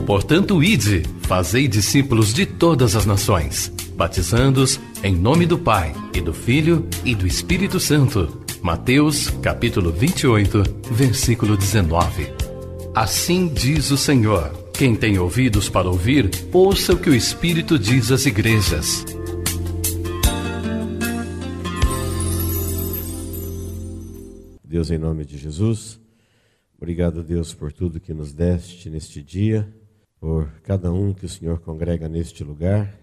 Portanto, ide, fazei discípulos de todas as nações, batizando-os em nome do Pai, e do Filho, e do Espírito Santo. Mateus, capítulo 28, versículo 19. Assim diz o Senhor: quem tem ouvidos para ouvir, ouça o que o Espírito diz às igrejas. Deus, em nome de Jesus, obrigado, Deus, por tudo que nos deste neste dia, por cada um que o Senhor congrega neste lugar,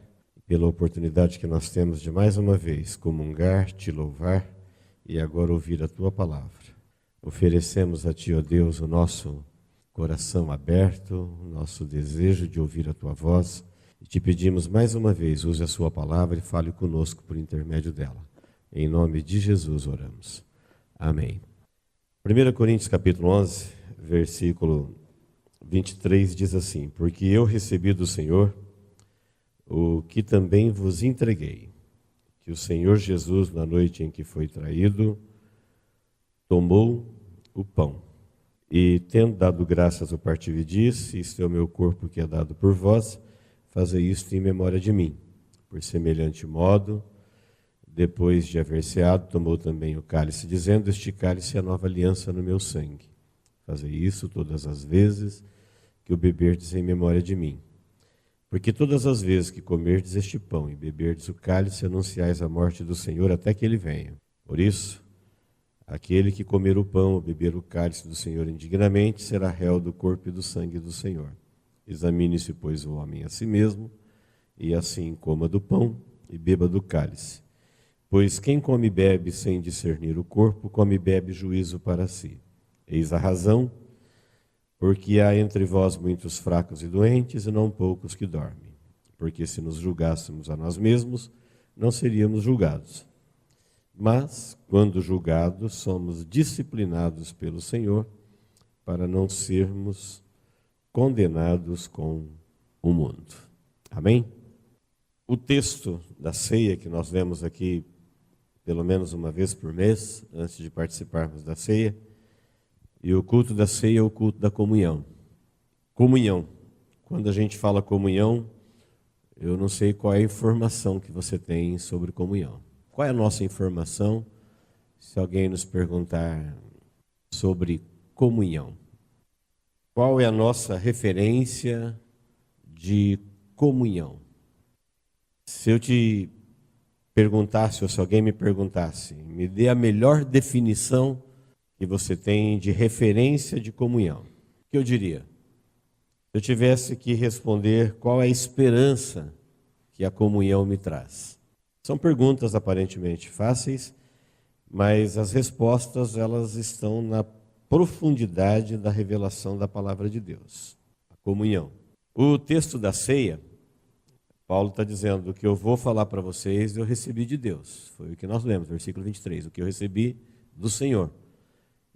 pela oportunidade que nós temos de mais uma vez comungar, te louvar e agora ouvir a tua palavra. Oferecemos a ti, ó Deus, o nosso coração aberto, o nosso desejo de ouvir a tua voz, e te pedimos mais uma vez, use a sua palavra e fale conosco por intermédio dela. Em nome de Jesus oramos. Amém. 1 Coríntios capítulo 11, versículo 23 diz assim: porque eu recebi do Senhor o que também vos entreguei, que o Senhor Jesus, na noite em que foi traído, tomou o pão, e tendo dado graças o partiu e disse: isto é o meu corpo que é dado por vós, fazei isto em memória de mim. Por semelhante modo, depois de haver ceado, tomou também o cálice, dizendo: este cálice é a nova aliança no meu sangue. Fazei isso todas as vezes que o beberdes em memória de mim. Porque todas as vezes que comerdes este pão e beberdes o cálice, anunciais a morte do Senhor até que ele venha. Por isso, aquele que comer o pão ou beber o cálice do Senhor indignamente será réu do corpo e do sangue do Senhor. Examine-se, pois, o homem a si mesmo, e assim coma do pão e beba do cálice. Pois quem come e bebe sem discernir o corpo, come e bebe juízo para si. Eis a razão, porque há entre vós muitos fracos e doentes, e não poucos que dormem. Porque se nos julgássemos a nós mesmos, não seríamos julgados. Mas, quando julgados, somos disciplinados pelo Senhor, para não sermos condenados com o mundo. Amém? O texto da ceia que nós lemos aqui, pelo menos uma vez por mês, antes de participarmos da ceia, e o culto da ceia é o culto da comunhão. Comunhão. Quando a gente fala comunhão, eu não sei qual é a informação que você tem sobre comunhão. Qual é a nossa informação se alguém nos perguntar sobre comunhão? Qual é a nossa referência de comunhão? Se eu te perguntasse, ou se alguém me perguntasse, me dê a melhor definição que você tem de referência de comunhão, o que eu diria? Se eu tivesse que responder qual é a esperança que a comunhão me traz. São perguntas aparentemente fáceis, mas as respostas elas estão na profundidade da revelação da palavra de Deus. A comunhão. O texto da ceia, Paulo está dizendo: o que eu vou falar para vocês eu recebi de Deus. Foi o que nós lemos, versículo 23. O que eu recebi do Senhor.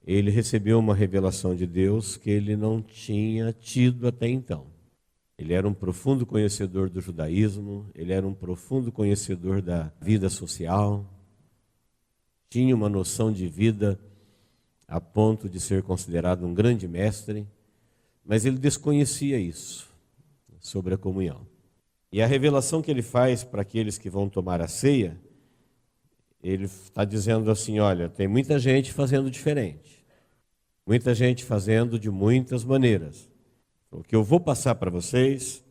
Ele recebeu uma revelação de Deus que ele não tinha tido até então. Ele era um profundo conhecedor do judaísmo, ele era um profundo conhecedor da vida social, tinha uma noção de vida a ponto de ser considerado um grande mestre, mas ele desconhecia isso sobre a comunhão. E a revelação que ele faz para aqueles que vão tomar a ceia, ele está dizendo assim: olha, tem muita gente fazendo diferente, muita gente fazendo de muitas maneiras. O que eu vou passar para vocês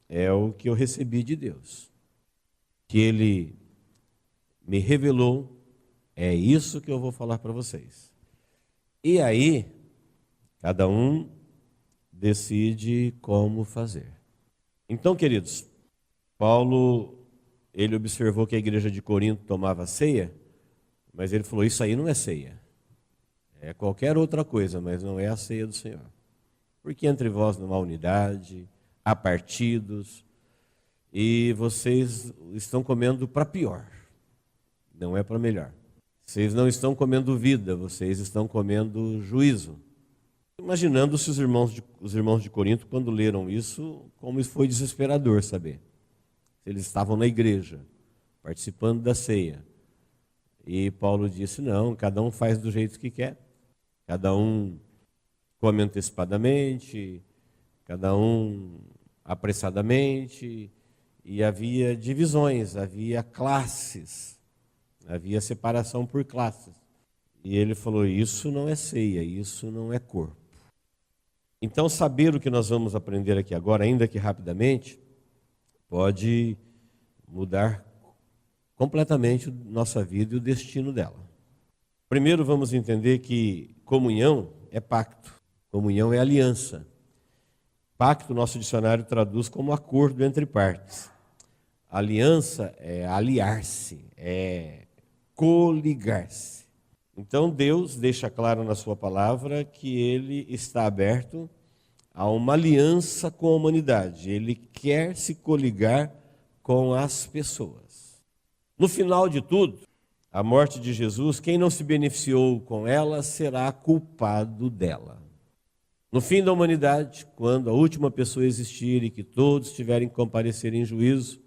é o que eu recebi de Deus, que Ele me revelou, é isso que eu vou falar para vocês. E aí, cada um decide como fazer. Então, queridos, Paulo, ele observou que a igreja de Corinto tomava ceia, mas ele falou: isso aí não é ceia, é qualquer outra coisa, mas não é a ceia do Senhor. Porque entre vós não há unidade, há partidos, e vocês estão comendo para pior, não é para melhor. Vocês não estão comendo vida, vocês estão comendo juízo. Imaginando se os irmãos de Corinto, quando leram isso, como isso foi desesperador saber. Eles estavam na igreja, participando da ceia. E Paulo disse: não, cada um faz do jeito que quer. Cada um come antecipadamente, cada um apressadamente, e havia divisões, havia classes, havia separação por classes. E ele falou, isso não é ceia, isso não é corpo. Então, saber o que nós vamos aprender aqui agora, ainda que rapidamente, pode mudar completamente nossa vida e o destino dela. Primeiro, vamos entender que comunhão é pacto, comunhão é aliança. Pacto, nosso dicionário traduz como acordo entre partes. Aliança é aliar-se, é coligar-se. Então, Deus deixa claro na sua palavra que Ele está aberto a uma aliança com a humanidade. Ele quer se coligar com as pessoas. No final de tudo, a morte de Jesus, quem não se beneficiou com ela será culpado dela. No fim da humanidade, quando a última pessoa existir e que todos tiverem que comparecer em juízo,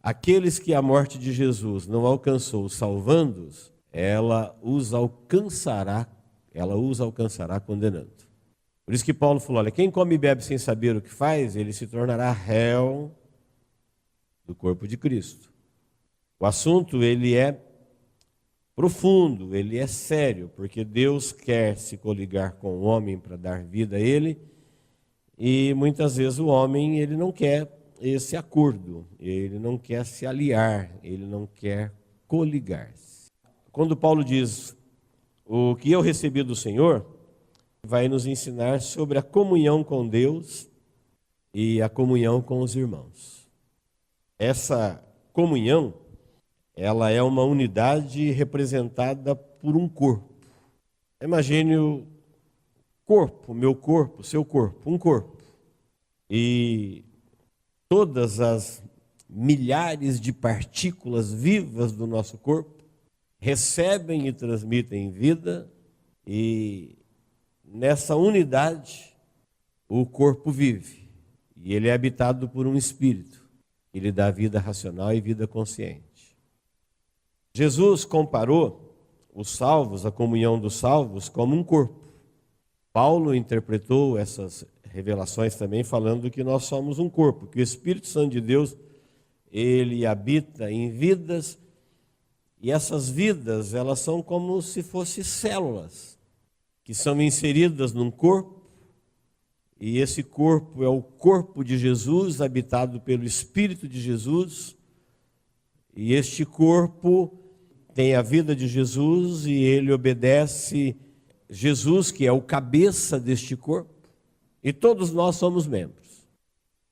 aqueles que a morte de Jesus não alcançou salvando-os, ela os alcançará condenando. Por isso que Paulo falou, olha, quem come e bebe sem saber o que faz, ele se tornará réu do corpo de Cristo. O assunto, ele é profundo, ele é sério, porque Deus quer se coligar com o homem para dar vida a ele, e muitas vezes o homem, ele não quer esse acordo, ele não quer se aliar, ele não quer coligar-se. Quando Paulo diz, o que eu recebi do Senhor, vai nos ensinar sobre a comunhão com Deus e a comunhão com os irmãos. Essa comunhão, ela é uma unidade representada por um corpo. Imagine o corpo, meu corpo, seu corpo, um corpo. E todas as milhares de partículas vivas do nosso corpo recebem e transmitem vida, e nessa unidade o corpo vive. E ele é habitado por um espírito. Ele dá vida racional e vida consciente. Jesus comparou os salvos, a comunhão dos salvos, como um corpo. Paulo interpretou essas revelações também falando que nós somos um corpo, que o Espírito Santo de Deus, ele habita em vidas, e essas vidas, elas são como se fossem células, que são inseridas num corpo, e esse corpo é o corpo de Jesus, habitado pelo Espírito de Jesus, e este corpo tem a vida de Jesus e ele obedece Jesus, que é o cabeça deste corpo, e todos nós somos membros.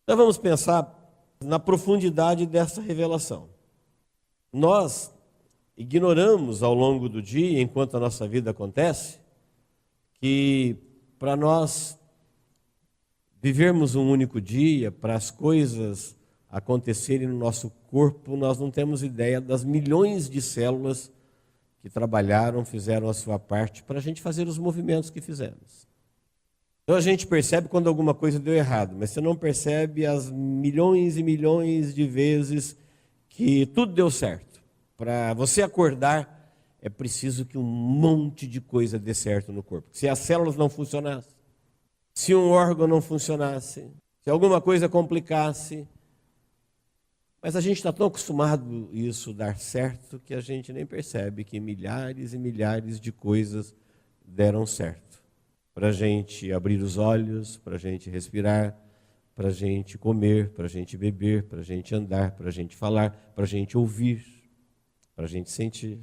Então vamos pensar na profundidade dessa revelação. Nós ignoramos ao longo do dia, enquanto a nossa vida acontece, que para nós vivermos um único dia, para as coisas acontecerem no nosso corpo, nós não temos ideia das milhões de células que trabalharam, fizeram a sua parte para a gente fazer os movimentos que fizemos. Então a gente percebe quando alguma coisa deu errado, mas você não percebe as milhões e milhões de vezes que tudo deu certo. Para você acordar, é preciso que um monte de coisa dê certo no corpo. Se as células não funcionassem, se um órgão não funcionasse, se alguma coisa complicasse, mas a gente está tão acostumado a isso dar certo que a gente nem percebe que milhares e milhares de coisas deram certo. Para a gente abrir os olhos, para a gente respirar, para a gente comer, para a gente beber, para a gente andar, para a gente falar, para a gente ouvir, para a gente sentir.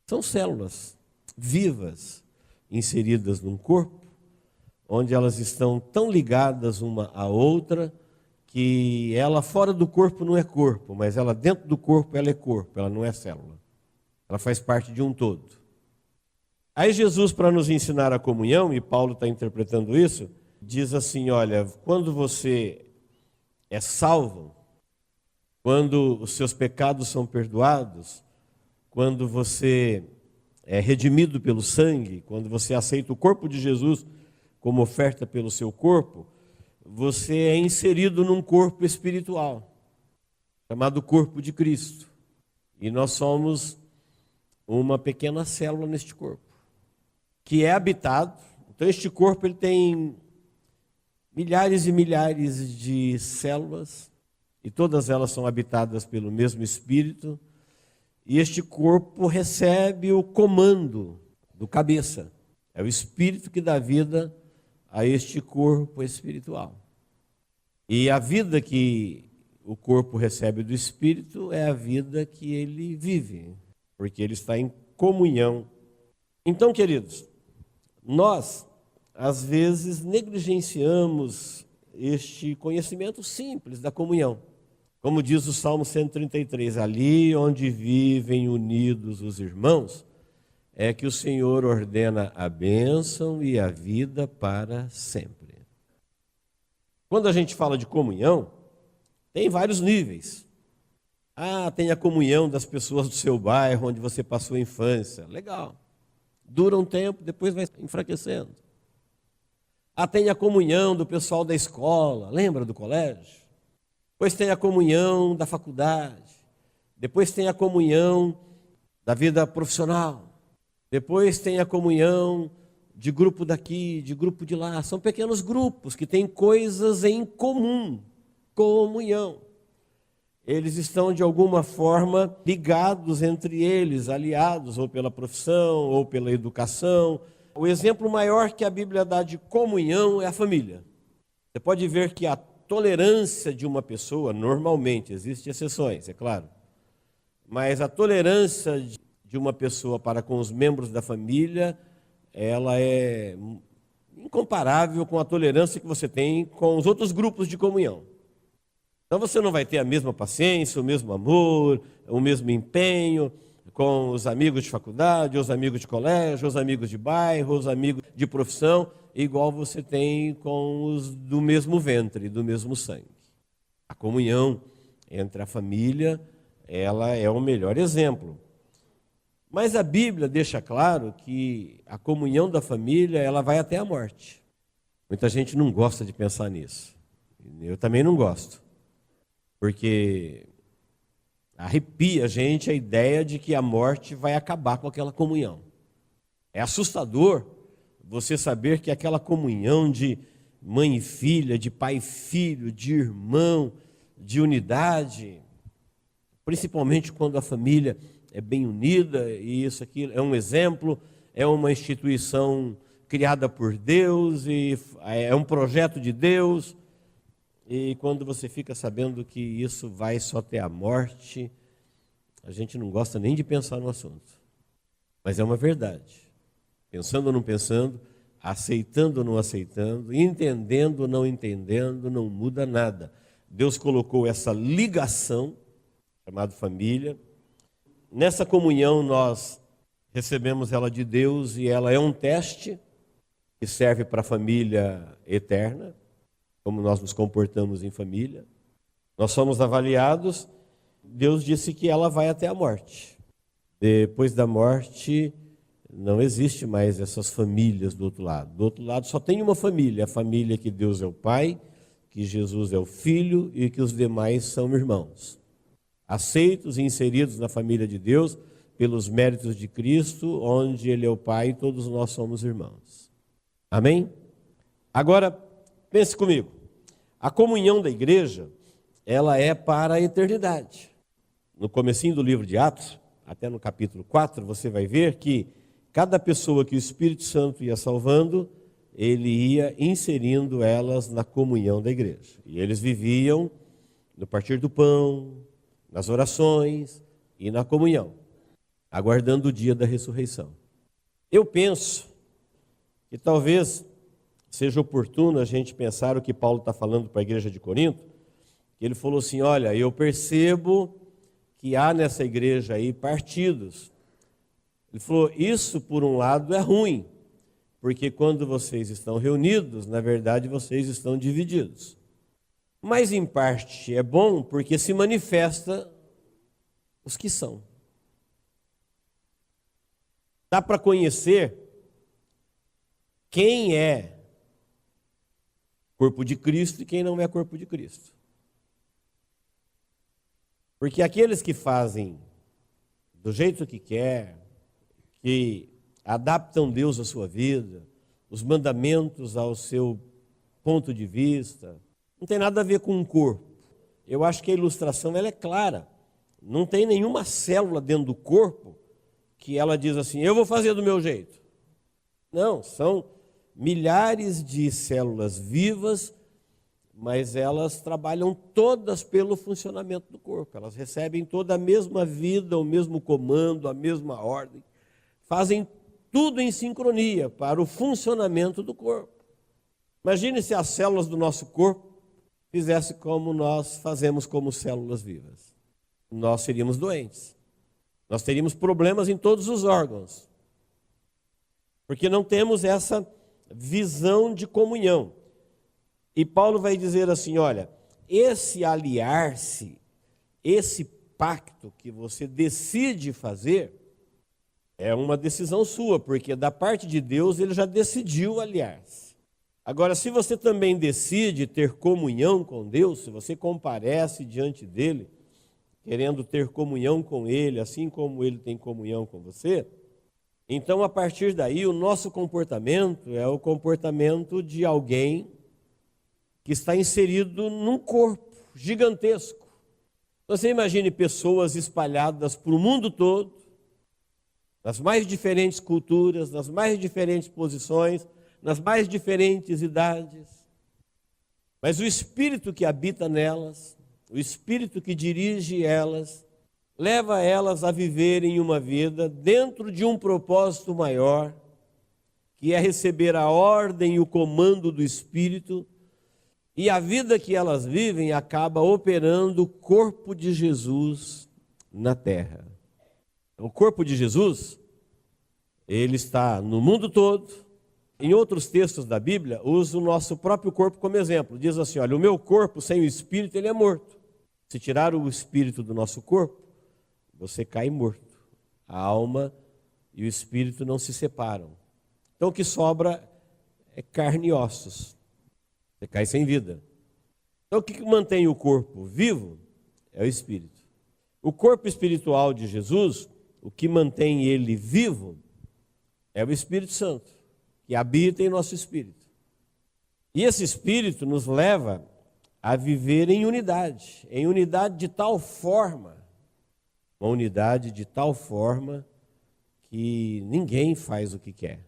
São células vivas inseridas num corpo, onde elas estão tão ligadas uma à outra, que ela fora do corpo não é corpo, mas ela dentro do corpo ela é corpo, ela não é célula. Ela faz parte de um todo. Aí Jesus, para nos ensinar a comunhão, e Paulo está interpretando isso, diz assim, olha, quando você é salvo, quando os seus pecados são perdoados, quando você é redimido pelo sangue, quando você aceita o corpo de Jesus como oferta pelo seu corpo, você é inserido num corpo espiritual, chamado corpo de Cristo. E nós somos uma pequena célula neste corpo. que é habitado. Então este corpo ele tem milhares e milhares de células, e todas elas são habitadas pelo mesmo Espírito, e este corpo recebe o comando do cabeça. É o Espírito que dá vida a este corpo espiritual. E a vida que o corpo recebe do Espírito é a vida que ele vive, porque ele está em comunhão. Então, queridos, nós, às vezes, negligenciamos este conhecimento simples da comunhão. Como diz o Salmo 133, ali onde vivem unidos os irmãos, é que o Senhor ordena a bênção e a vida para sempre. Quando a gente fala de comunhão, tem vários níveis. Tem a comunhão das pessoas do seu bairro, onde você passou a infância. Legal. Dura um tempo, depois vai enfraquecendo. Tem a comunhão do pessoal da escola, lembra do colégio? Depois tem a comunhão da faculdade. Depois tem a comunhão da vida profissional. Depois tem a comunhão de grupo daqui, de grupo de lá. São pequenos grupos que têm coisas em comum. Comunhão. Eles estão de alguma forma ligados entre eles, aliados ou pela profissão ou pela educação. O exemplo maior que a Bíblia dá de comunhão é a família. Você pode ver que a tolerância de uma pessoa, normalmente, existem exceções, é claro, mas a tolerância de uma pessoa para com os membros da família, ela é incomparável com a tolerância que você tem com os outros grupos de comunhão. Então você não vai ter a mesma paciência, o mesmo amor, o mesmo empenho com os amigos de faculdade, os amigos de colégio, os amigos de bairro, os amigos de profissão, igual você tem com os do mesmo ventre, do mesmo sangue. A comunhão entre a família, ela é o melhor exemplo. Mas a Bíblia deixa claro que a comunhão da família, ela vai até a morte. Muita gente não gosta de pensar nisso. Eu também não gosto. Porque arrepia a gente a ideia de que a morte vai acabar com aquela comunhão. É assustador você saber que aquela comunhão de mãe e filha, de pai e filho, de irmão, de unidade, principalmente quando a família é bem unida, e isso aqui é um exemplo, é uma instituição criada por Deus, e é um projeto de Deus. E quando você fica sabendo que isso vai só até a morte, a gente não gosta nem de pensar no assunto. Mas é uma verdade. Pensando ou não pensando, aceitando ou não aceitando, entendendo ou não entendendo, não muda nada. Deus colocou essa ligação, chamada família. Nessa comunhão nós recebemos ela de Deus e ela é um teste que serve para a família eterna. Como nós nos comportamos em família. Nós somos avaliados, Deus disse que ela vai até a morte. Depois da morte, não existe mais essas famílias do outro lado. Do outro lado só tem uma família, a família que Deus é o Pai, que Jesus é o Filho e que os demais são irmãos. Aceitos e inseridos na família de Deus pelos méritos de Cristo, onde Ele é o Pai e todos nós somos irmãos. Amém? Agora, pense comigo, a comunhão da igreja, ela é para a eternidade. No comecinho do livro de Atos, até no capítulo 4, você vai ver que cada pessoa que o Espírito Santo ia salvando, ele ia inserindo elas na comunhão da igreja. E eles viviam no partir do pão, nas orações e na comunhão, aguardando o dia da ressurreição. Eu penso que talvez seja oportuno a gente pensar o que Paulo está falando para a igreja de Corinto, que ele falou assim, olha, eu percebo que há nessa igreja aí partidos. Ele falou, isso por um lado é ruim, porque quando vocês estão reunidos, na verdade vocês estão divididos. Mas em parte é bom, porque se manifesta os que são. Dá para conhecer quem é corpo de Cristo e quem não é corpo de Cristo. Porque aqueles que fazem do jeito que quer, que adaptam Deus à sua vida, os mandamentos ao seu ponto de vista. Não tem nada a ver com um corpo. Eu acho que a ilustração ela é clara. Não tem nenhuma célula dentro do corpo que ela diz assim, eu vou fazer do meu jeito. Não, são milhares de células vivas, mas elas trabalham todas pelo funcionamento do corpo. Elas recebem toda a mesma vida, o mesmo comando, a mesma ordem. Fazem tudo em sincronia para o funcionamento do corpo. Imagine se as células do nosso corpo fizessem como nós fazemos como células vivas. Nós seríamos doentes. Nós teríamos problemas em todos os órgãos. Porque não temos essa visão de comunhão. E Paulo vai dizer assim, olha, esse aliar-se, esse pacto que você decide fazer, é uma decisão sua, porque da parte de Deus ele já decidiu aliar-se. Agora, se você também decide ter comunhão com Deus, se você comparece diante dele, querendo ter comunhão com ele, assim como ele tem comunhão com você, então a partir daí o nosso comportamento é o comportamento de alguém que está inserido num corpo gigantesco. Você imagine pessoas espalhadas para o mundo todo, nas mais diferentes culturas, nas mais diferentes posições, nas mais diferentes idades. Mas o Espírito que habita nelas, o Espírito que dirige elas, leva elas a viverem uma vida dentro de um propósito maior, que é receber a ordem e o comando do Espírito, e a vida que elas vivem acaba operando o corpo de Jesus na terra. O corpo de Jesus, ele está no mundo todo. Em outros textos da Bíblia, usa o nosso próprio corpo como exemplo. Diz assim, olha, o meu corpo sem o Espírito, ele é morto. Se tirar o Espírito do nosso corpo, você cai morto. A alma e o Espírito não se separam. Então o que sobra é carne e ossos. Você cai sem vida. Então o que mantém o corpo vivo é o Espírito. O corpo espiritual de Jesus, o que mantém ele vivo é o Espírito Santo, que habita em nosso espírito. E esse Espírito nos leva a viver em unidade de tal forma, uma unidade de tal forma que ninguém faz o que quer.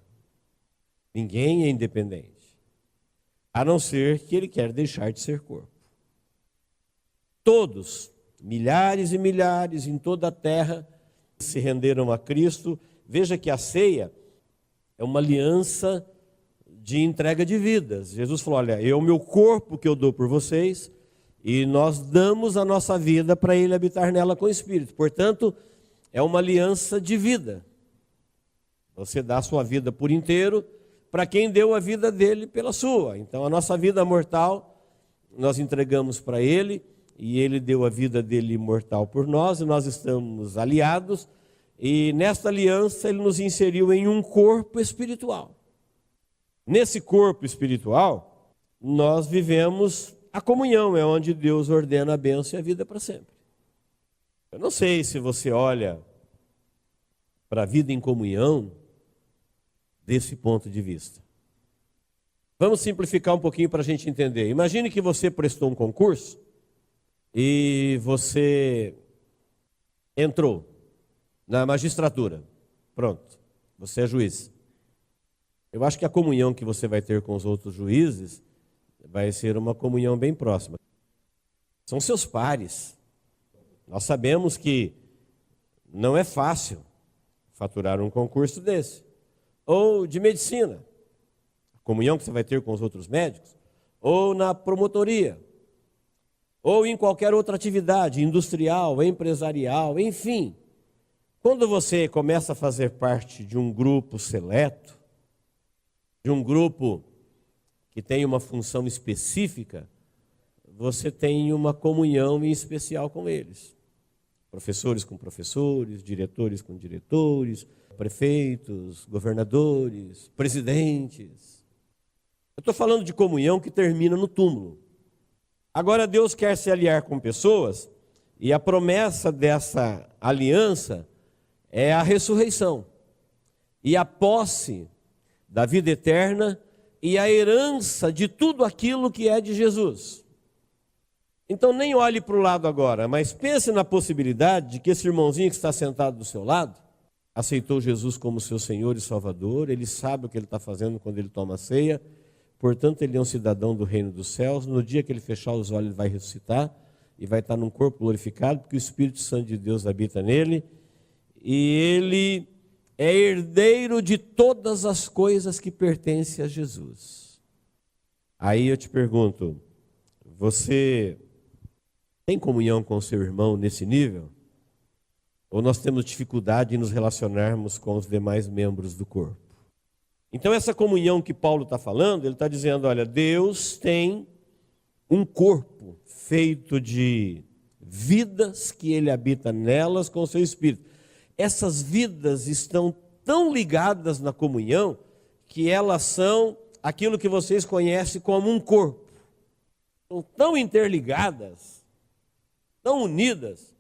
Ninguém é independente. A não ser que ele quer deixar de ser corpo. Todos, milhares e milhares em toda a terra, se renderam a Cristo. Veja que a ceia é uma aliança de entrega de vidas. Jesus falou, olha, é o meu corpo que eu dou por vocês, e nós damos a nossa vida para ele habitar nela com o Espírito. Portanto, é uma aliança de vida. Você dá a sua vida por inteiro para quem deu a vida dele pela sua. Então a nossa vida mortal nós entregamos para ele, e ele deu a vida dele mortal por nós, e nós estamos aliados, e nesta aliança ele nos inseriu em um corpo espiritual. Nesse corpo espiritual nós vivemos a comunhão, é onde Deus ordena a bênção e a vida para sempre. Eu não sei se você olha para a vida em comunhão desse ponto de vista. Vamos simplificar um pouquinho para a gente entender. Imagine que você prestou um concurso e você entrou na magistratura. Pronto, você é juiz. Eu acho que a comunhão que você vai ter com os outros juízes vai ser uma comunhão bem próxima. São seus pares. Nós sabemos que não é fácil faturar um concurso desse. Ou de medicina, a comunhão que você vai ter com os outros médicos, ou na promotoria, ou em qualquer outra atividade industrial, empresarial, enfim. Quando você começa a fazer parte de um grupo seleto, de um grupo que tem uma função específica, você tem uma comunhão em especial com eles. Professores com professores, diretores com diretores, prefeitos, governadores, presidentes. Eu estou falando de comunhão que termina no túmulo. Agora Deus quer se aliar com pessoas, e a promessa dessa aliança é a ressurreição. e a posse da vida eterna e a herança de tudo aquilo que é de Jesus. Então nem olhe para o lado agora, mas pense na possibilidade de que esse irmãozinho que está sentado do seu lado aceitou Jesus como seu Senhor e Salvador, ele sabe o que ele está fazendo quando ele toma a ceia, portanto ele é um cidadão do reino dos céus. No dia que ele fechar os olhos, ele vai ressuscitar e vai estar num corpo glorificado, porque o Espírito Santo de Deus habita nele, e ele é herdeiro de todas as coisas que pertencem a Jesus. Aí eu te pergunto, você tem comunhão com o seu irmão nesse nível? Ou nós temos dificuldade em nos relacionarmos com os demais membros do corpo? Então essa comunhão que Paulo está falando, ele está dizendo, olha, Deus tem um corpo feito de vidas que ele habita nelas com o seu Espírito. Essas vidas estão tão ligadas na comunhão que elas são aquilo que vocês conhecem como um corpo. Estão tão interligadas, tão unidas,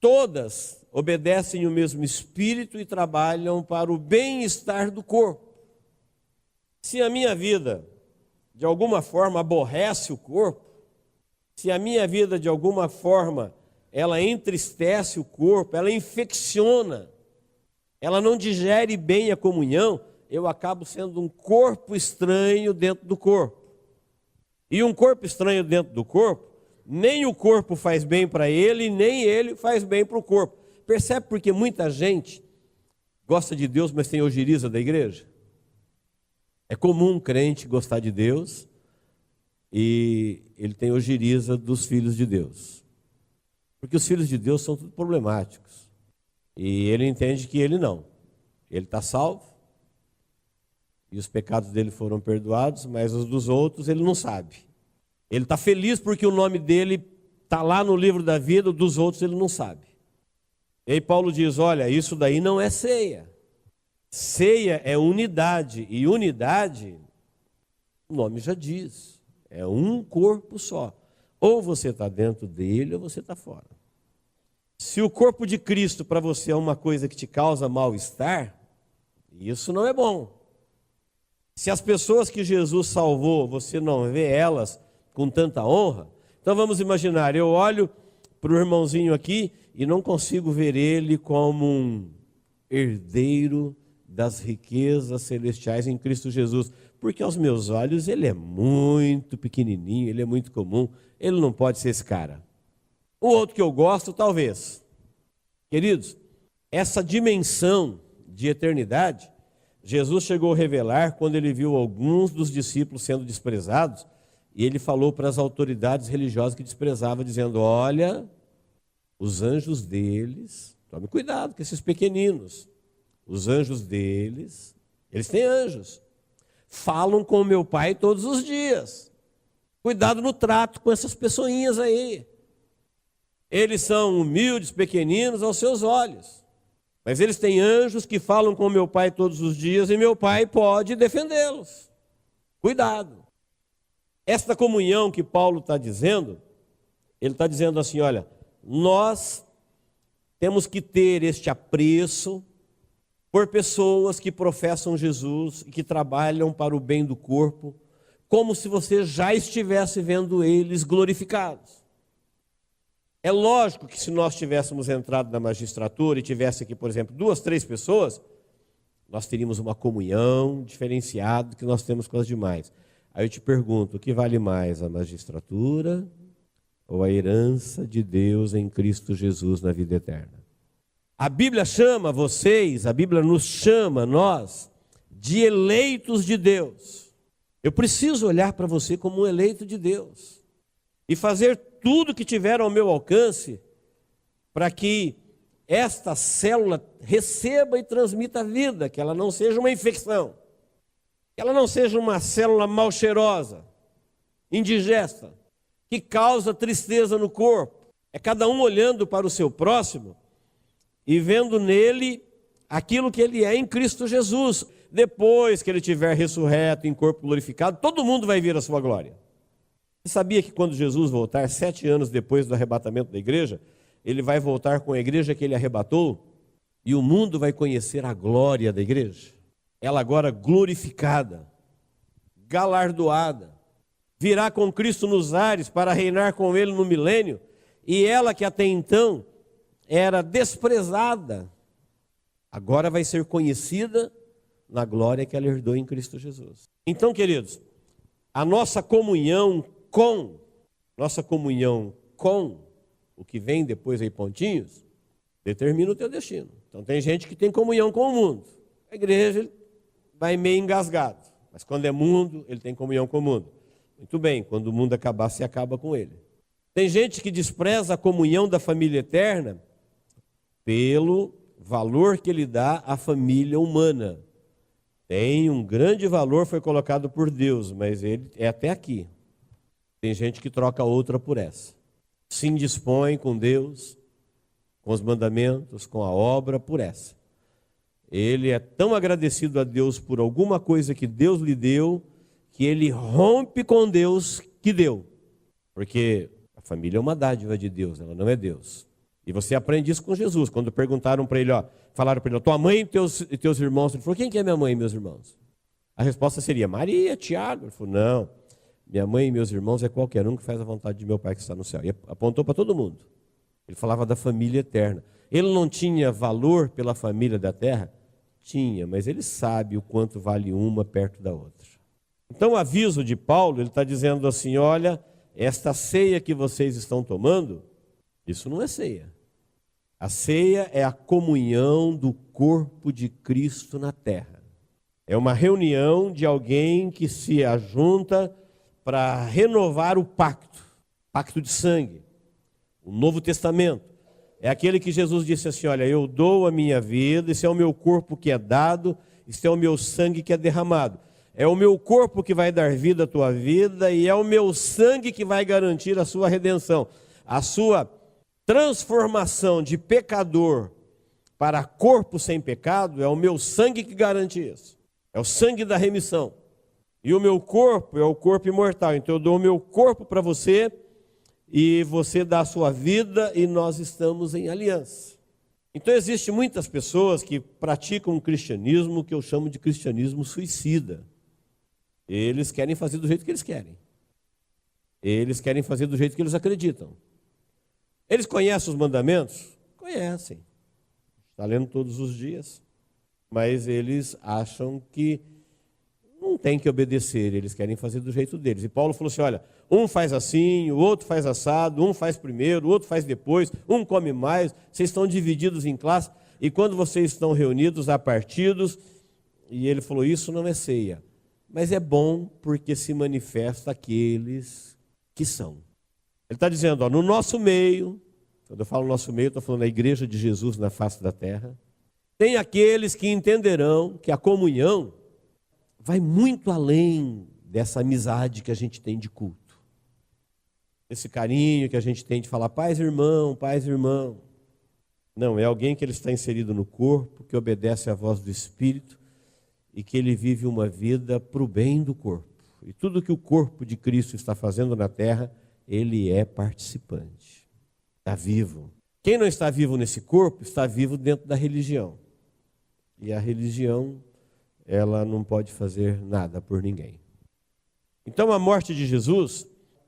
todas obedecem o mesmo Espírito e trabalham para o bem-estar do corpo. Se a minha vida, de alguma forma, aborrece o corpo, se a minha vida, de alguma forma, ela entristece o corpo, ela infecciona, ela não digere bem a comunhão, eu acabo sendo um corpo estranho dentro do corpo. E um corpo estranho dentro do corpo, nem o corpo faz bem para ele, nem ele faz bem para o corpo. Percebe porque muita gente gosta de Deus, mas tem ojeriza da igreja? É comum um crente gostar de Deus e ele tem ojeriza dos filhos de Deus. Porque os filhos de Deus são tudo problemáticos. E ele entende que ele não. Ele está salvo e os pecados dele foram perdoados, mas os dos outros ele não sabe. Ele está feliz porque o nome dele está lá no livro da vida, dos outros ele não sabe. E aí Paulo diz, olha, isso daí não é ceia. Ceia é unidade, e unidade, o nome já diz, é um corpo só. Ou você está dentro dele, ou você está fora. Se o corpo de Cristo para você é uma coisa que te causa mal-estar, isso não é bom. Se as pessoas que Jesus salvou, você não vê elas com tanta honra, então vamos imaginar, eu olho para o irmãozinho aqui e não consigo ver ele como um herdeiro das riquezas celestiais em Cristo Jesus, porque aos meus olhos ele é muito pequenininho, ele é muito comum, ele não pode ser esse cara. O outro que eu gosto, talvez. Queridos, essa dimensão de eternidade, Jesus chegou a revelar quando ele viu alguns dos discípulos sendo desprezados, e ele falou para as autoridades religiosas que desprezavam, dizendo, olha, os anjos deles, tome cuidado com esses pequeninos, os anjos deles, eles têm anjos, falam com o meu Pai todos os dias. Cuidado no trato com essas pessoinhas aí. Eles são humildes, pequeninos aos seus olhos, mas eles têm anjos que falam com o meu Pai todos os dias e meu Pai pode defendê-los. Cuidado. Esta comunhão que Paulo está dizendo, ele está dizendo assim, olha, nós temos que ter este apreço por pessoas que professam Jesus e que trabalham para o bem do corpo, como se você já estivesse vendo eles glorificados. É lógico que se nós tivéssemos entrado na magistratura e tivesse aqui, por exemplo, 2, 3 pessoas, nós teríamos uma comunhão diferenciada que nós temos com as demais. Aí eu te pergunto, o que vale mais, a magistratura ou a herança de Deus em Cristo Jesus na vida eterna? A Bíblia chama vocês, a Bíblia nos chama, nós, de eleitos de Deus. Eu preciso olhar para você como um eleito de Deus e fazer tudo que tiver ao meu alcance para que esta célula receba e transmita a vida, que ela não seja uma infecção, que ela não seja uma célula mal cheirosa, indigesta, que causa tristeza no corpo. É cada um olhando para o seu próximo e vendo nele aquilo que ele é em Cristo Jesus. Depois que ele estiver ressurreto em corpo glorificado, todo mundo vai ver a sua glória. Você sabia que quando Jesus voltar, 7 anos depois do arrebatamento da igreja, ele vai voltar com a igreja que ele arrebatou? E o mundo vai conhecer a glória da igreja. Ela agora glorificada, galardoada, virá com Cristo nos ares para reinar com Ele no milênio, e ela que até então era desprezada, agora vai ser conhecida na glória que ela herdou em Cristo Jesus. Então, queridos, a nossa comunhão com o que vem depois aí, pontinhos, determina o teu destino. Então tem gente que tem comunhão com o mundo. A igreja ele vai meio engasgado, mas quando é mundo, ele tem comunhão com o mundo. Muito bem, quando o mundo acabar, se acaba com ele. Tem gente que despreza a comunhão da família eterna pelo valor que ele dá à família humana. Tem um grande valor, foi colocado por Deus, mas ele é até aqui. Tem gente que troca outra por essa. Se indispõe com Deus, com os mandamentos, com a obra, por essa. Ele é tão agradecido a Deus por alguma coisa que Deus lhe deu, que ele rompe com Deus que deu. Porque a família é uma dádiva de Deus, ela não é Deus. E você aprende isso com Jesus. Quando perguntaram para ele, falaram para ele, tua mãe e teus irmãos, ele falou, quem que é minha mãe e meus irmãos? A resposta seria, Maria, Tiago. Ele falou, não, minha mãe e meus irmãos é qualquer um que faz a vontade de meu Pai que está no céu. E apontou para todo mundo. Ele falava da família eterna. Ele não tinha valor pela família da terra? Tinha, mas ele sabe o quanto vale uma perto da outra. Então o aviso de Paulo, ele está dizendo assim, olha, esta ceia que vocês estão tomando, isso não é ceia. A ceia é a comunhão do corpo de Cristo na terra. É uma reunião de alguém que se ajunta para renovar o pacto de sangue, o Novo Testamento. É aquele que Jesus disse assim, olha, eu dou a minha vida, esse é o meu corpo que é dado, esse é o meu sangue que é derramado. É o meu corpo que vai dar vida à tua vida e é o meu sangue que vai garantir a sua redenção. A sua transformação de pecador para corpo sem pecado é o meu sangue que garante isso. É o sangue da remissão. E o meu corpo é o corpo imortal. Então eu dou o meu corpo para você e você dá a sua vida e nós estamos em aliança. Então existem muitas pessoas que praticam um cristianismo que eu chamo de cristianismo suicida. Eles querem fazer do jeito que eles querem. Eles querem fazer do jeito que eles acreditam. Eles conhecem os mandamentos? Conhecem. Está lendo todos os dias. Mas eles acham que não tem que obedecer, eles querem fazer do jeito deles. E Paulo falou assim, olha, um faz assim, o outro faz assado, um faz primeiro, o outro faz depois, um come mais, vocês estão divididos em classes, e quando vocês estão reunidos, há partidos, e ele falou, isso não é ceia, mas é bom porque se manifesta aqueles que são. Ele está dizendo, no nosso meio, quando eu falo nosso meio, estou falando da igreja de Jesus na face da terra, tem aqueles que entenderão que a comunhão vai muito além dessa amizade que a gente tem de culto. Esse carinho que a gente tem de falar, paz, irmão. Não, é alguém que ele está inserido no corpo, que obedece à voz do Espírito e que ele vive uma vida para o bem do corpo. E tudo que o corpo de Cristo está fazendo na terra, ele é participante. Está vivo. Quem não está vivo nesse corpo, está vivo dentro da religião. E a religião, ela não pode fazer nada por ninguém. Então a morte de Jesus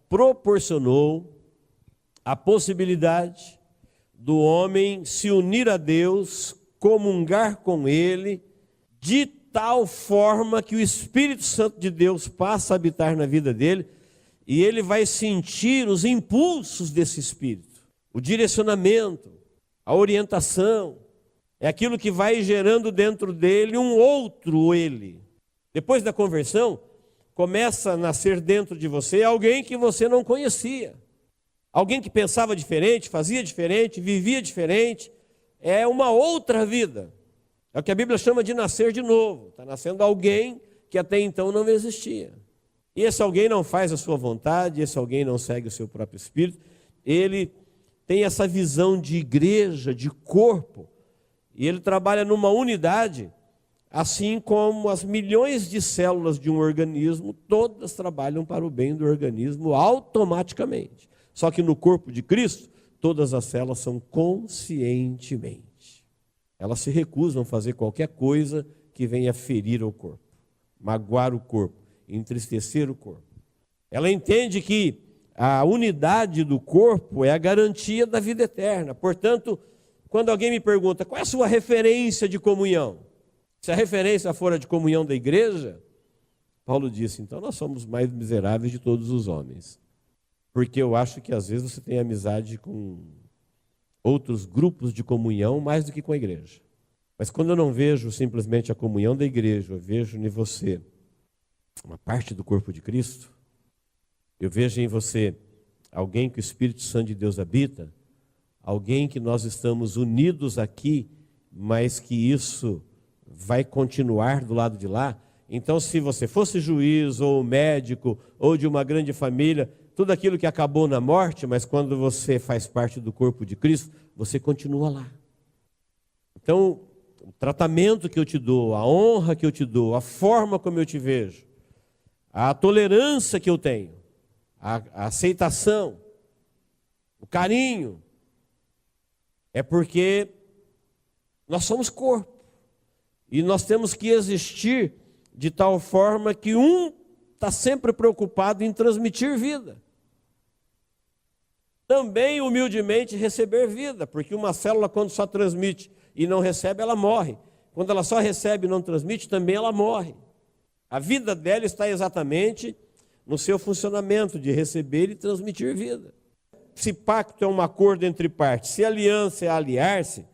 proporcionou a possibilidade do homem se unir a Deus, comungar com Ele, de tal forma que o Espírito Santo de Deus passa a habitar na vida dele e ele vai sentir os impulsos desse Espírito, o direcionamento, a orientação. É aquilo que vai gerando dentro dele um outro ele. Depois da conversão, começa a nascer dentro de você alguém que você não conhecia. Alguém que pensava diferente, fazia diferente, vivia diferente. É uma outra vida. É o que a Bíblia chama de nascer de novo. Está nascendo alguém que até então não existia. E esse alguém não faz a sua vontade, esse alguém não segue o seu próprio espírito. Ele tem essa visão de igreja, de corpo. E ele trabalha numa unidade, assim como as milhões de células de um organismo, todas trabalham para o bem do organismo automaticamente. Só que no corpo de Cristo, todas as células são conscientemente. Elas se recusam a fazer qualquer coisa que venha ferir o corpo, magoar o corpo, entristecer o corpo. Ela entende que a unidade do corpo é a garantia da vida eterna. Portanto, quando alguém me pergunta qual é a sua referência de comunhão, se a referência for a de comunhão da igreja, Paulo disse, então nós somos mais miseráveis de todos os homens. Porque eu acho que às vezes você tem amizade com outros grupos de comunhão mais do que com a igreja. Mas quando eu não vejo simplesmente a comunhão da igreja, eu vejo em você uma parte do corpo de Cristo, eu vejo em você alguém que o Espírito Santo de Deus habita, alguém que nós estamos unidos aqui, mas que isso vai continuar do lado de lá. Então, se você fosse juiz, ou médico, ou de uma grande família, tudo aquilo que acabou na morte, mas quando você faz parte do corpo de Cristo, você continua lá. Então, o tratamento que eu te dou, a honra que eu te dou, a forma como eu te vejo, a tolerância que eu tenho, a aceitação, o carinho, é porque nós somos corpo. E nós temos que existir de tal forma que um está sempre preocupado em transmitir vida. Também, humildemente, receber vida, porque uma célula, quando só transmite e não recebe, ela morre. Quando ela só recebe e não transmite, também ela morre. A vida dela está exatamente no seu funcionamento de receber e transmitir vida. Se pacto é um acordo entre partes, se aliança é aliar-se,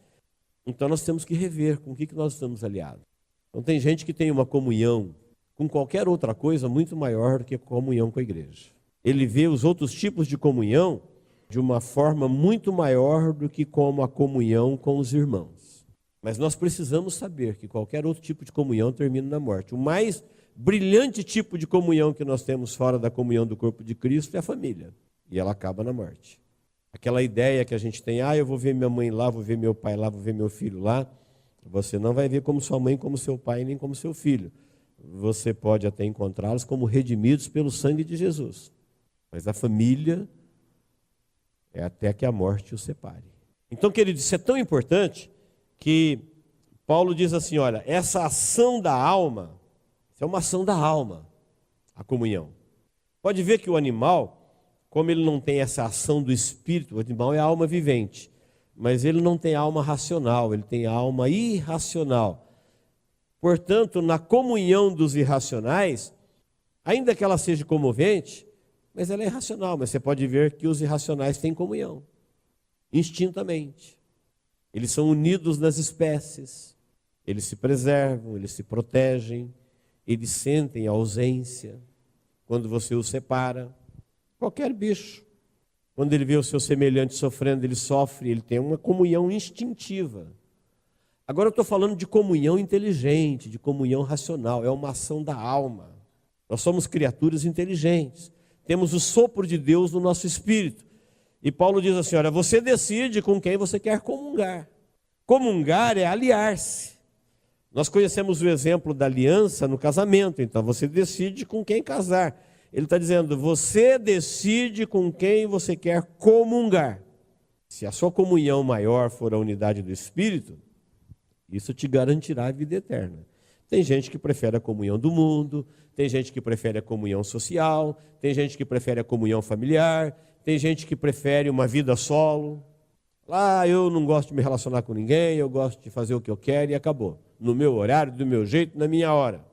então nós temos que rever com o que nós estamos aliados. Então tem gente que tem uma comunhão com qualquer outra coisa muito maior do que a comunhão com a igreja. Ele vê os outros tipos de comunhão de uma forma muito maior do que como a comunhão com os irmãos. Mas nós precisamos saber que qualquer outro tipo de comunhão termina na morte. O mais brilhante tipo de comunhão que nós temos fora da comunhão do corpo de Cristo é a família. E ela acaba na morte. Aquela ideia que a gente tem, eu vou ver minha mãe lá, vou ver meu pai lá, vou ver meu filho lá. Você não vai ver como sua mãe, como seu pai, nem como seu filho. Você pode até encontrá-los como redimidos pelo sangue de Jesus. Mas a família é até que a morte os separe. Então, querido, isso é tão importante que Paulo diz assim, olha, essa ação da alma, isso é uma ação da alma, a comunhão. Pode ver que o animal, como ele não tem essa ação do espírito, o animal é a alma vivente, mas ele não tem alma racional, ele tem alma irracional. Portanto, na comunhão dos irracionais, ainda que ela seja comovente, mas ela é irracional, mas você pode ver que os irracionais têm comunhão, instintamente. Eles são unidos nas espécies, eles se preservam, eles se protegem, eles sentem a ausência quando você os separa. Qualquer bicho, quando ele vê o seu semelhante sofrendo, ele sofre, ele tem uma comunhão instintiva. Agora eu estou falando de comunhão inteligente, de comunhão racional, é uma ação da alma. Nós somos criaturas inteligentes, temos o sopro de Deus no nosso espírito. E Paulo diz assim, olha, você decide com quem você quer comungar. Comungar é aliar-se. Nós conhecemos o exemplo da aliança no casamento, então você decide com quem casar. Ele está dizendo, você decide com quem você quer comungar. Se a sua comunhão maior for a unidade do Espírito, isso te garantirá a vida eterna. Tem gente que prefere a comunhão do mundo, tem gente que prefere a comunhão social, tem gente que prefere a comunhão familiar, tem gente que prefere uma vida solo. Lá eu não gosto de me relacionar com ninguém, eu gosto de fazer o que eu quero e acabou. No meu horário, do meu jeito, na minha hora.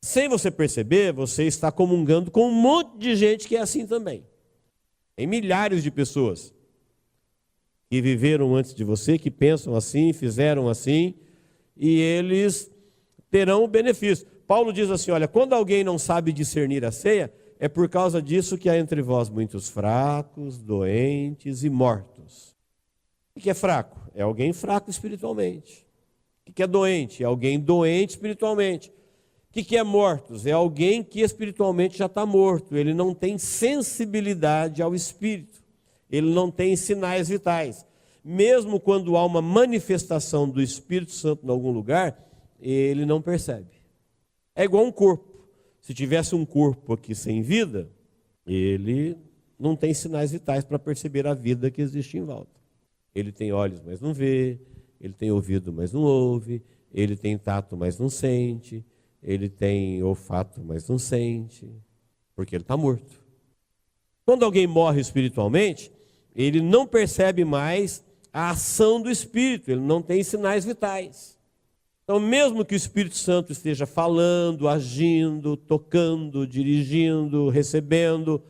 Sem você perceber, você está comungando com um monte de gente que é assim também. Tem milhares de pessoas que viveram antes de você, que pensam assim, fizeram assim, e eles terão o benefício. Paulo diz assim, olha, quando alguém não sabe discernir a ceia, é por causa disso que há entre vós muitos fracos, doentes e mortos. O que é fraco? É alguém fraco espiritualmente. O que é doente? É alguém doente espiritualmente. O que é mortos? É alguém que espiritualmente já está morto. Ele não tem sensibilidade ao espírito. Ele não tem sinais vitais. Mesmo quando há uma manifestação do Espírito Santo em algum lugar, ele não percebe. É igual um corpo. Se tivesse um corpo aqui sem vida, ele não tem sinais vitais para perceber a vida que existe em volta. Ele tem olhos, mas não vê. ele tem ouvido, mas não ouve, ele tem tato, mas não sente, ele tem olfato, mas não sente, porque ele está morto. Quando alguém morre espiritualmente, ele não percebe mais a ação do Espírito, ele não tem sinais vitais. Então, mesmo que o Espírito Santo esteja falando, agindo, tocando, dirigindo, recebendo,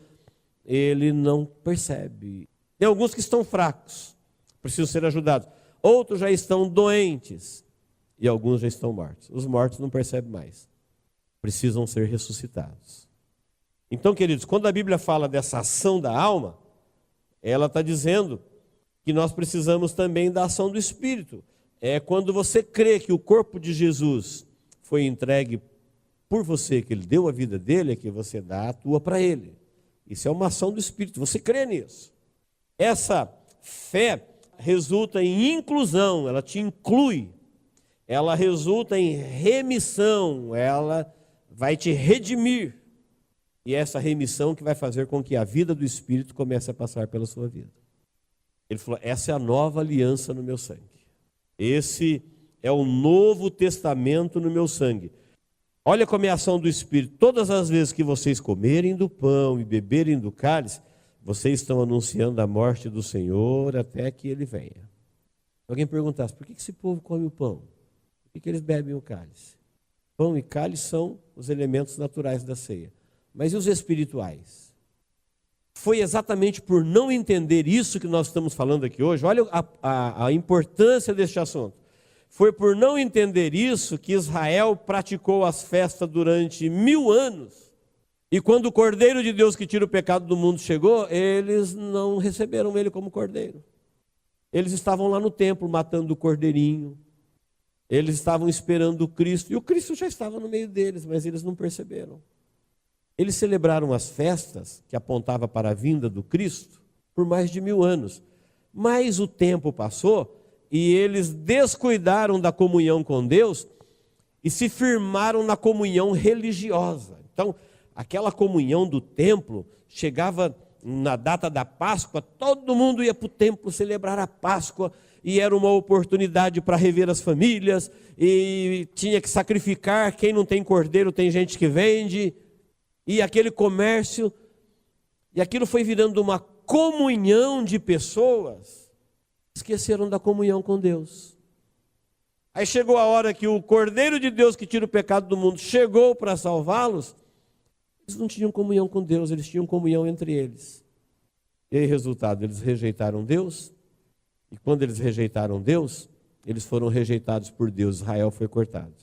ele não percebe. Tem alguns que estão fracos, precisam ser ajudados. Outros já estão doentes e alguns já estão mortos. Os mortos não percebem mais, precisam ser ressuscitados. Então, queridos, quando a Bíblia fala dessa ação da alma, ela está dizendo que nós precisamos também da ação do Espírito. É quando você crê que o corpo de Jesus foi entregue por você, que ele deu a vida dele, é que você dá a tua para ele. Isso é uma ação do Espírito, você crê nisso. Essa fé resulta em inclusão, ela te inclui. Ela resulta em remissão, ela vai te redimir. E essa remissão que vai fazer com que a vida do Espírito comece a passar pela sua vida. Ele falou, essa é a nova aliança no meu sangue. Esse é o novo testamento no meu sangue. Olha como é a ação do Espírito. Todas as vezes que vocês comerem do pão e beberem do cálice, vocês estão anunciando a morte do Senhor até que Ele venha. Alguém perguntasse, por que esse povo come o pão? Por que eles bebem o cálice? Pão e cálice são os elementos naturais da ceia. Mas e os espirituais? Foi exatamente por não entender isso que nós estamos falando aqui hoje. Olha a importância deste assunto. Foi por não entender isso que Israel praticou as festas durante 1000 anos. E quando o Cordeiro de Deus que tira o pecado do mundo chegou, eles não receberam ele como Cordeiro. Eles estavam lá no templo matando o cordeirinho. Eles estavam esperando o Cristo. E o Cristo já estava no meio deles, mas eles não perceberam. Eles celebraram as festas que apontavam para a vinda do Cristo por mais de 1000 anos. Mas o tempo passou e eles descuidaram da comunhão com Deus e se firmaram na comunhão religiosa. Então, aquela comunhão do templo chegava na data da Páscoa, todo mundo ia para o templo celebrar a Páscoa e era uma oportunidade para rever as famílias e tinha que sacrificar. Quem não tem cordeiro tem gente que vende. E aquele comércio, e aquilo foi virando uma comunhão de pessoas, esqueceram da comunhão com Deus. Aí chegou a hora que o Cordeiro de Deus que tira o pecado do mundo chegou para salvá-los, eles não tinham comunhão com Deus, eles tinham comunhão entre eles. E aí, resultado, eles rejeitaram Deus, e quando eles rejeitaram Deus, eles foram rejeitados por Deus, Israel foi cortado.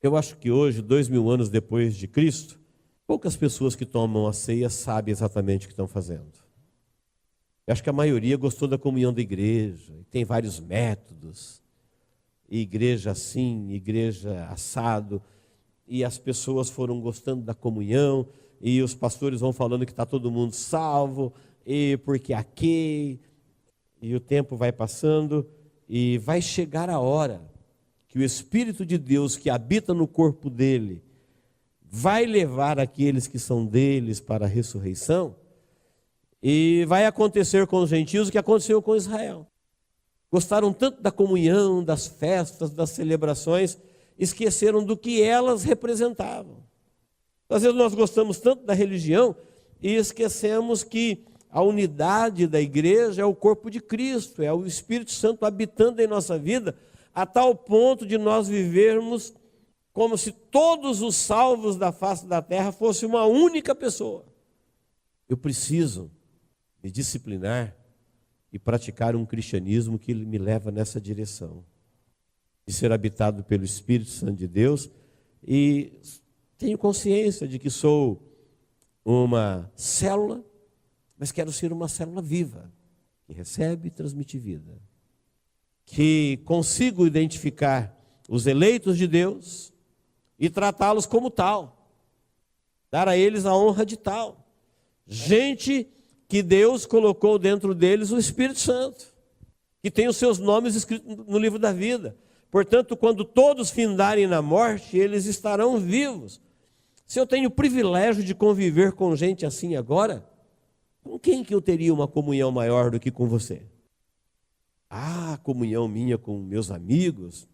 Eu acho que hoje, 2000 anos depois de Cristo, poucas pessoas que tomam a ceia sabem exatamente o que estão fazendo. Eu acho que a maioria gostou da comunhão da igreja, tem vários métodos, igreja assim, igreja assado, e as pessoas foram gostando da comunhão, e os pastores vão falando que está todo mundo salvo, e porque aqui, e o tempo vai passando, e vai chegar a hora que o Espírito de Deus que habita no corpo dele vai levar aqueles que são deles para a ressurreição, e vai acontecer com os gentios o que aconteceu com Israel. Gostaram tanto da comunhão, das festas, das celebrações, esqueceram do que elas representavam. Às vezes nós gostamos tanto da religião e esquecemos que a unidade da igreja é o corpo de Cristo, é o Espírito Santo habitando em nossa vida, a tal ponto de nós vivermos como se todos os salvos da face da terra fossem uma única pessoa. Eu preciso me disciplinar e praticar um cristianismo que me leva nessa direção, de ser habitado pelo Espírito Santo de Deus, e tenho consciência de que sou uma célula, mas quero ser uma célula viva, que recebe e transmite vida. Que consigo identificar os eleitos de Deus e tratá-los como tal, dar a eles a honra de tal. Gente que Deus colocou dentro deles o Espírito Santo, que tem os seus nomes escritos no livro da vida. Portanto, quando todos findarem na morte, eles estarão vivos. Se eu tenho o privilégio de conviver com gente assim agora, com quem que eu teria uma comunhão maior do que com você? A comunhão minha com meus amigos,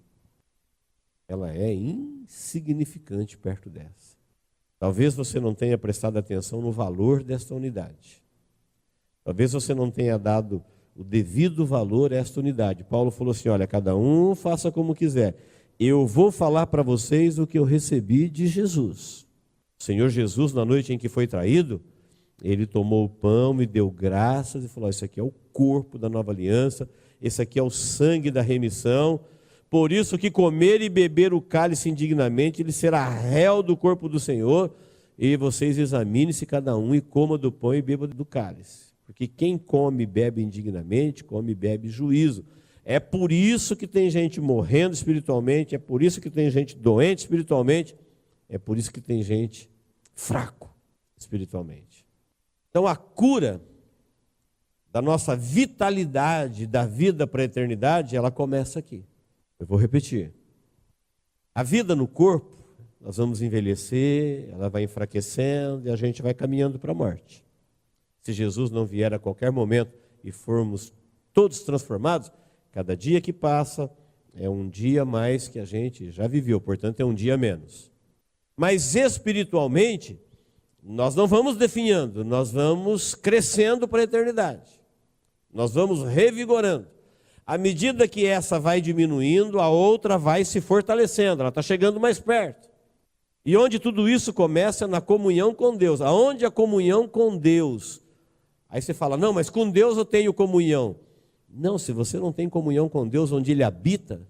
ela é insignificante perto dessa. Talvez você não tenha prestado atenção no valor desta unidade. Talvez você não tenha dado o devido valor a esta unidade. Paulo falou assim, olha, cada um faça como quiser. Eu vou falar para vocês o que eu recebi de Jesus. O Senhor Jesus, na noite em que foi traído, ele tomou o pão e deu graças e falou, isso aqui é o corpo da nova aliança, esse aqui é o sangue da remissão. Por isso que comer e beber o cálice indignamente, ele será réu do corpo do Senhor. E vocês examinem-se cada um e coma do pão e beba do cálice. Porque quem come e bebe indignamente, come e bebe juízo. É por isso que tem gente morrendo espiritualmente, é por isso que tem gente doente espiritualmente, é por isso que tem gente fraco espiritualmente. Então a cura da nossa vitalidade, da vida para a eternidade, ela começa aqui. Eu vou repetir. A vida no corpo, nós vamos envelhecer, ela vai enfraquecendo e a gente vai caminhando para a morte. Se Jesus não vier a qualquer momento e formos todos transformados, cada dia que passa é um dia mais que a gente já viveu, portanto é um dia menos. Mas espiritualmente, nós não vamos definhando, nós vamos crescendo para a eternidade. Nós vamos revigorando. À medida que essa vai diminuindo, a outra vai se fortalecendo, ela está chegando mais perto. E onde tudo isso começa? Na comunhão com Deus. Aonde a comunhão com Deus? Aí você fala, não, mas com Deus eu tenho comunhão. Não, se você não tem comunhão com Deus onde Ele habita,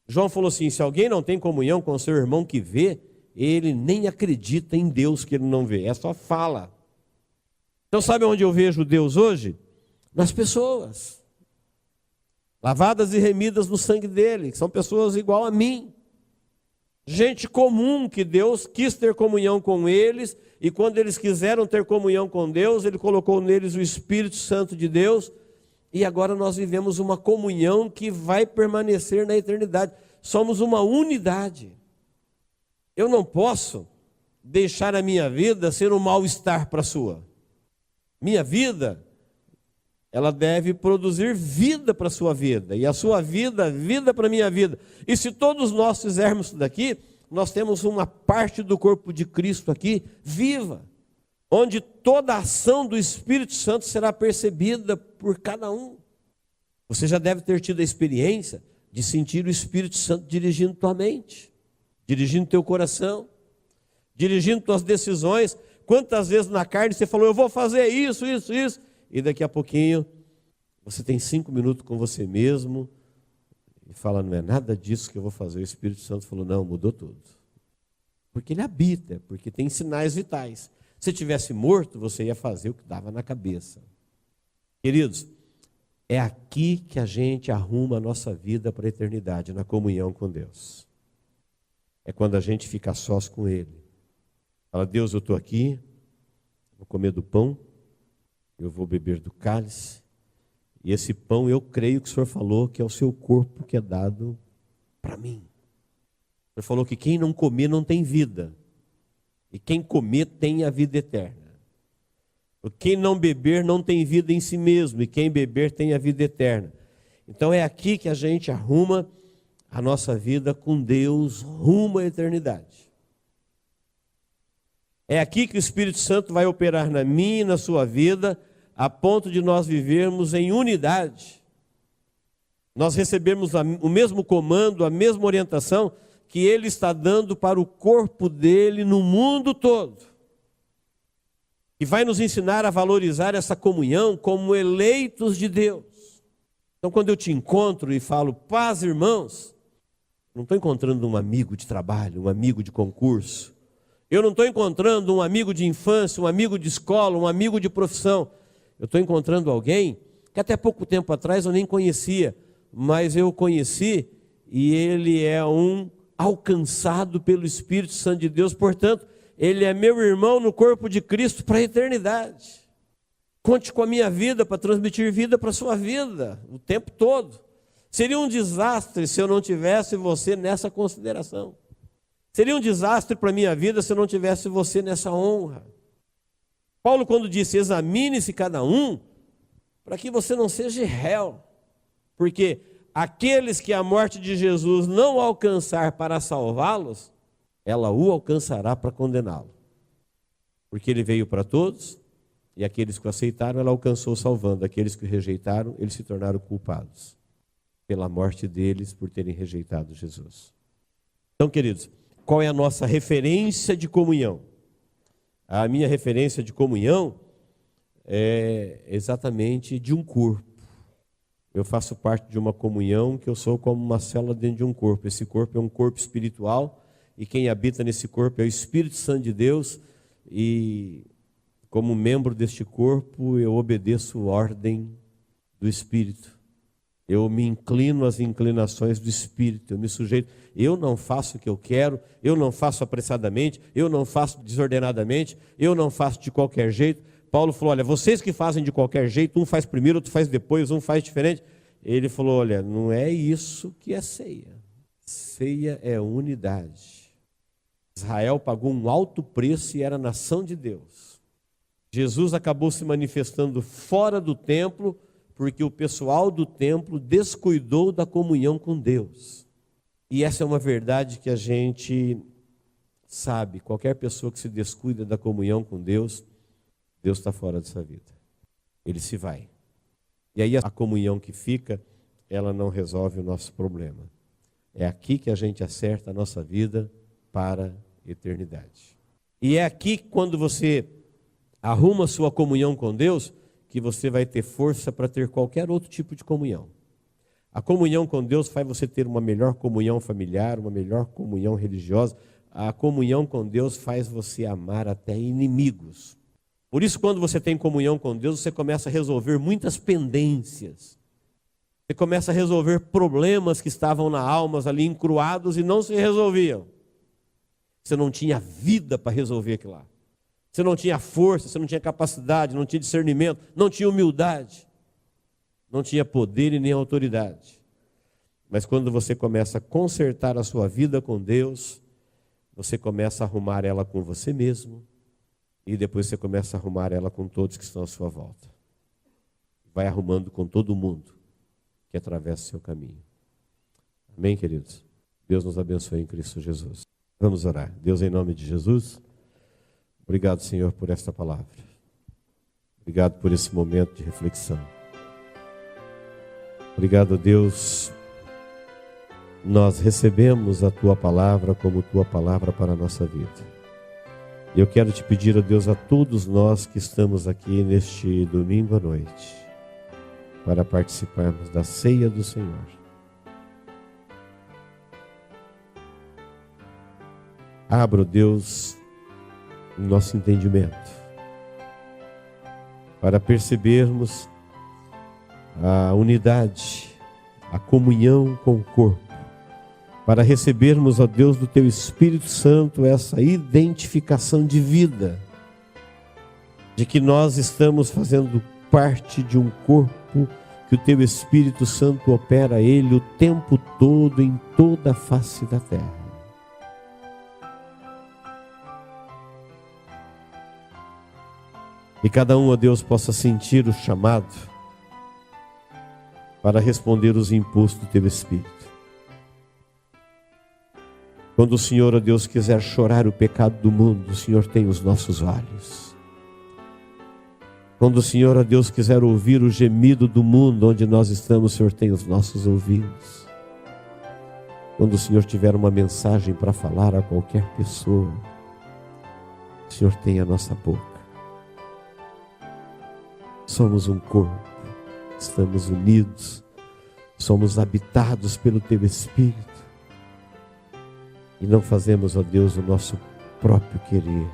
João falou assim, se alguém não tem comunhão com o seu irmão que vê, ele nem acredita em Deus que ele não vê, é só fala. Então sabe onde eu vejo Deus hoje? Nas pessoas. Lavadas e remidas no sangue dele, que são pessoas igual a mim. Gente comum que Deus quis ter comunhão com eles, e quando eles quiseram ter comunhão com Deus, Ele colocou neles o Espírito Santo de Deus, e agora nós vivemos uma comunhão que vai permanecer na eternidade. Somos uma unidade. Eu não posso deixar a minha vida ser um mal-estar para a sua. Minha vida, ela deve produzir vida para a sua vida, e a sua vida, vida para a minha vida. E se todos nós fizermos isso daqui, nós temos uma parte do corpo de Cristo aqui, viva, onde toda a ação do Espírito Santo será percebida por cada um. Você já deve ter tido a experiência de sentir o Espírito Santo dirigindo tua mente, dirigindo teu coração, dirigindo tuas decisões. Quantas vezes na carne você falou, eu vou fazer isso, e daqui a pouquinho você tem 5 minutos com você mesmo e fala, não é nada disso que eu vou fazer. O Espírito Santo falou, não, mudou tudo. Porque ele habita, porque tem sinais vitais. Se tivesse morto, você ia fazer o que dava na cabeça. Queridos, é aqui que a gente arruma a nossa vida para a eternidade, na comunhão com Deus. É quando a gente fica sós com Ele. Fala, Deus, eu estou aqui, vou comer do pão, eu vou beber do cálice, e esse pão eu creio que o Senhor falou que é o seu corpo que é dado para mim. O Senhor falou que quem não comer não tem vida, e quem comer tem a vida eterna. Quem não beber não tem vida em si mesmo, e quem beber tem a vida eterna. Então é aqui que a gente arruma a nossa vida com Deus, rumo à eternidade. É aqui que o Espírito Santo vai operar na minha e na sua vida, a ponto de nós vivermos em unidade. Nós recebemos o mesmo comando, a mesma orientação que Ele está dando para o corpo dele no mundo todo. E vai nos ensinar a valorizar essa comunhão como eleitos de Deus. Então quando eu te encontro e falo, paz, irmãos, não estou encontrando um amigo de trabalho, um amigo de concurso. Eu não estou encontrando um amigo de infância, um amigo de escola, um amigo de profissão. Eu estou encontrando alguém que até pouco tempo atrás eu nem conhecia, mas eu conheci e ele é um alcançado pelo Espírito Santo de Deus. Portanto, ele é meu irmão no corpo de Cristo para a eternidade. Conte com a minha vida para transmitir vida para a sua vida o tempo todo. Seria um desastre se eu não tivesse você nessa consideração. Seria um desastre para a minha vida se eu não tivesse você nessa honra. Paulo, quando disse, examine-se cada um, para que você não seja réu. Porque aqueles que a morte de Jesus não alcançar para salvá-los, ela o alcançará para condená-lo. Porque ele veio para todos, e aqueles que o aceitaram, ela alcançou salvando. Aqueles que o rejeitaram, eles se tornaram culpados pela morte deles, por terem rejeitado Jesus. Então, queridos, qual é a nossa referência de comunhão? A minha referência de comunhão é exatamente de um corpo. Eu faço parte de uma comunhão que eu sou como uma célula dentro de um corpo. Esse corpo é um corpo espiritual e quem habita nesse corpo é o Espírito Santo de Deus, e como membro deste corpo eu obedeço a ordem do Espírito. Eu me inclino às inclinações do Espírito, eu me sujeito. Eu não faço o que eu quero, eu não faço apressadamente, eu não faço desordenadamente, eu não faço de qualquer jeito. Paulo falou, olha, vocês que fazem de qualquer jeito, um faz primeiro, outro faz depois, um faz diferente. Ele falou, olha, não é isso que é ceia. Ceia é unidade. Israel pagou um alto preço e era a nação de Deus. Jesus acabou se manifestando fora do templo, porque o pessoal do templo descuidou da comunhão com Deus. E essa é uma verdade que a gente sabe. Qualquer pessoa que se descuida da comunhão com Deus, Deus está fora dessa vida. Ele se vai. E aí a comunhão que fica, ela não resolve o nosso problema. É aqui que a gente acerta a nossa vida para a eternidade. E é aqui, quando você arruma a sua comunhão com Deus, que você vai ter força para ter qualquer outro tipo de comunhão. A comunhão com Deus faz você ter uma melhor comunhão familiar, uma melhor comunhão religiosa. A comunhão com Deus faz você amar até inimigos. Por isso, quando você tem comunhão com Deus, você começa a resolver muitas pendências. Você começa a resolver problemas que estavam na alma ali encruados e não se resolviam. Você não tinha vida para resolver aquilo lá. Você não tinha força, você não tinha capacidade, não tinha discernimento, não tinha humildade, não tinha poder e nem autoridade. Mas quando você começa a consertar a sua vida com Deus, você começa a arrumar ela com você mesmo, e depois você começa a arrumar ela com todos que estão à sua volta. Vai arrumando com todo mundo que atravessa o seu caminho. Amém, queridos? Deus nos abençoe em Cristo Jesus. Vamos orar. Deus, em nome de Jesus, obrigado, Senhor, por esta palavra. Obrigado por esse momento de reflexão. Obrigado, Deus. Nós recebemos a Tua palavra como Tua palavra para a nossa vida. E eu quero te pedir, ó Deus, a todos nós que estamos aqui neste domingo à noite, para participarmos da ceia do Senhor. Abra, ó Deus, o nosso entendimento, para percebermos a unidade, a comunhão com o corpo, para recebermos, ó Deus, do Teu Espírito Santo essa identificação de vida, de que nós estamos fazendo parte de um corpo que o Teu Espírito Santo opera ele o tempo todo em toda a face da terra. E cada um, ó Deus, possa sentir o chamado para responder os impulsos do Teu Espírito. Quando o Senhor, ó Deus, quiser chorar o pecado do mundo, o Senhor tem os nossos olhos. Quando o Senhor, ó Deus, quiser ouvir o gemido do mundo onde nós estamos, o Senhor tem os nossos ouvidos. Quando o Senhor tiver uma mensagem para falar a qualquer pessoa, o Senhor tem a nossa boca. Somos um corpo, estamos unidos, somos habitados pelo Teu Espírito. E não fazemos, ó Deus, o nosso próprio querer,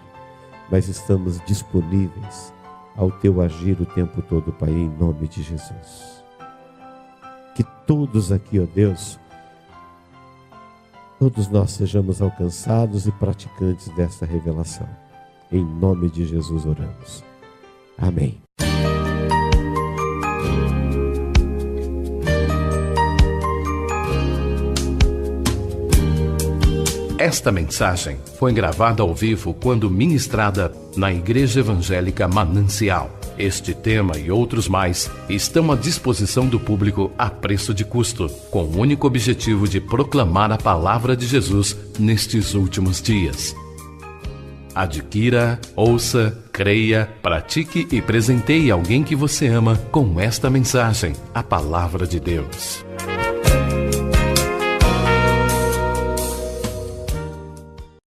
mas estamos disponíveis ao Teu agir o tempo todo, Pai, em nome de Jesus. Que todos aqui, ó Deus, todos nós sejamos alcançados e praticantes desta revelação. Em nome de Jesus oramos. Amém. Esta mensagem foi gravada ao vivo quando ministrada na Igreja Evangélica Manancial, Este tema e outros mais estão à disposição do público a preço de custo, com o único objetivo de proclamar a palavra de Jesus nestes últimos dias. Adquira, ouça, creia, pratique e presenteie alguém que você ama com esta mensagem, a palavra de Deus.